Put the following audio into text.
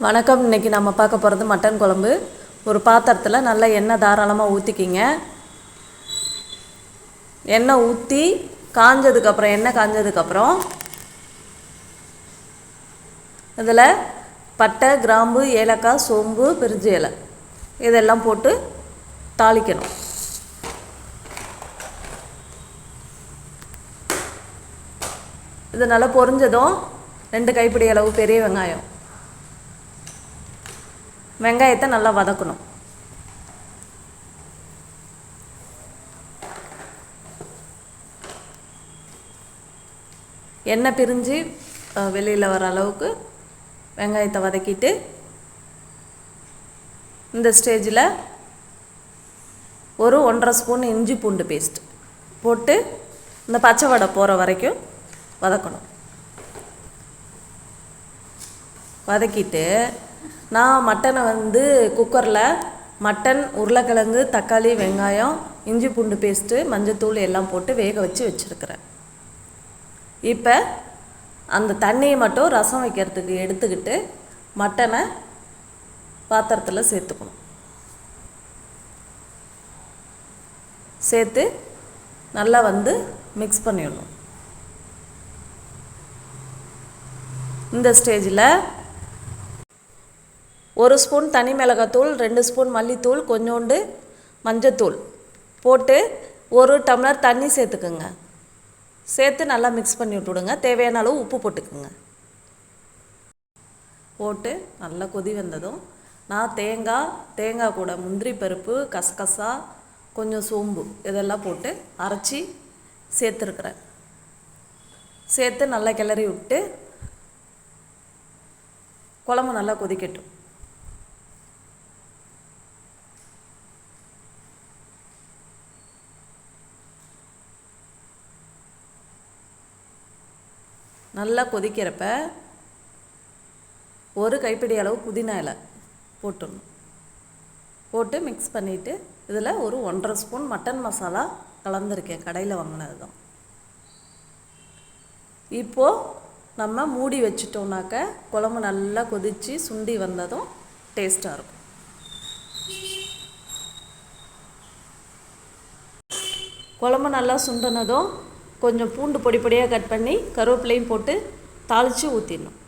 வணக்கம். இன்றைக்கி நம்ம பார்க்க போகிறது மட்டன் குழம்பு. ஒரு பாத்திரத்தில் நல்லா எண்ணெய் தாராளமாக ஊற்றிக்கிங்க. எண்ணெய் ஊற்றி காஞ்சதுக்கப்புறம் எண்ணெய் காஞ்சதுக்கப்புறம் இதில் பட்டை, கிராம்பு, ஏலக்காய், சோம்பு, பிரிஞ்சி இலை இதெல்லாம் போட்டு தாளிக்கணும். இது நல்லா பொரிஞ்சதும் 2 கைப்பிடி அளவு பெரிய வெங்காயத்தை நல்லா வதக்கணும். எண்ணெய் பிரிஞ்சு வெளியில் வர அளவுக்கு வெங்காயத்தை வதக்கிட்டு இந்த ஸ்டேஜில் ஒரு 1.5 ஸ்பூன் இஞ்சி பூண்டு பேஸ்ட் போட்டு இந்த பச்சை வடை போகிற வரைக்கும் வதக்கணும். வதக்கிட்டு நான் மட்டனை குக்கரில் மட்டன், உருளைக்கிழங்கு, தக்காளி, வெங்காயம், இஞ்சி பூண்டு பேஸ்ட்டு, மஞ்சத்தூள் எல்லாம் போட்டு வேக வச்சுருக்கிறேன். இப்போ அந்த தண்ணியை மட்டும் ரசம் வைக்கிறதுக்கு எடுத்துக்கிட்டு மட்டனை பாத்திரத்தில் சேர்த்துக்கணும். சேர்த்து நல்லா மிக்ஸ் பண்ணிடணும். இந்த ஸ்டேஜில் 1 ஸ்பூன் தனி மிளகாத்தூள், 2 ஸ்பூன் மல்லித்தூள், கொஞ்சோண்டு மஞ்சத்தூள் போட்டு 1 டம்ளர் தண்ணி சேர்த்துக்குங்க. சேர்த்து நல்லா மிக்ஸ் பண்ணி விட்டுவிடுங்க. தேவையான அளவு உப்பு போட்டுக்குங்க. போட்டு நல்லா கொதி வந்ததும் நான் தேங்காய் கூட முந்திரி பருப்பு, கசகசா, கொஞ்சம் சோம்பு இதெல்லாம் போட்டு அரைச்சி சேர்த்துருக்குறேன். சேர்த்து நல்லா கிளறி விட்டு குழம்பு நல்லா கொதிக்கட்டும். நல்லா கொதிக்கிறப்ப 1 கைப்பிடி அளவு புதினா இலை போட்டுடணும். போட்டு மிக்ஸ் பண்ணிவிட்டு இதில் ஒரு 1.5 ஸ்பூன் மட்டன் மசாலா கலந்துருக்கேன், கடையில் வாங்கினது தான். இப்போது நம்ம மூடி வச்சிட்டோம்னாக்க குழம்பு நல்லா கொதித்து சுண்டி வந்ததும் டேஸ்ட்டாக இருக்கும். குழம்பு நல்லா சுண்டினதும் கொஞ்சம் பூண்டு பொடி பொடியாக கட் பண்ணி கருவேப்பிலையும் போட்டு தாளித்து ஊற்றிடணும்.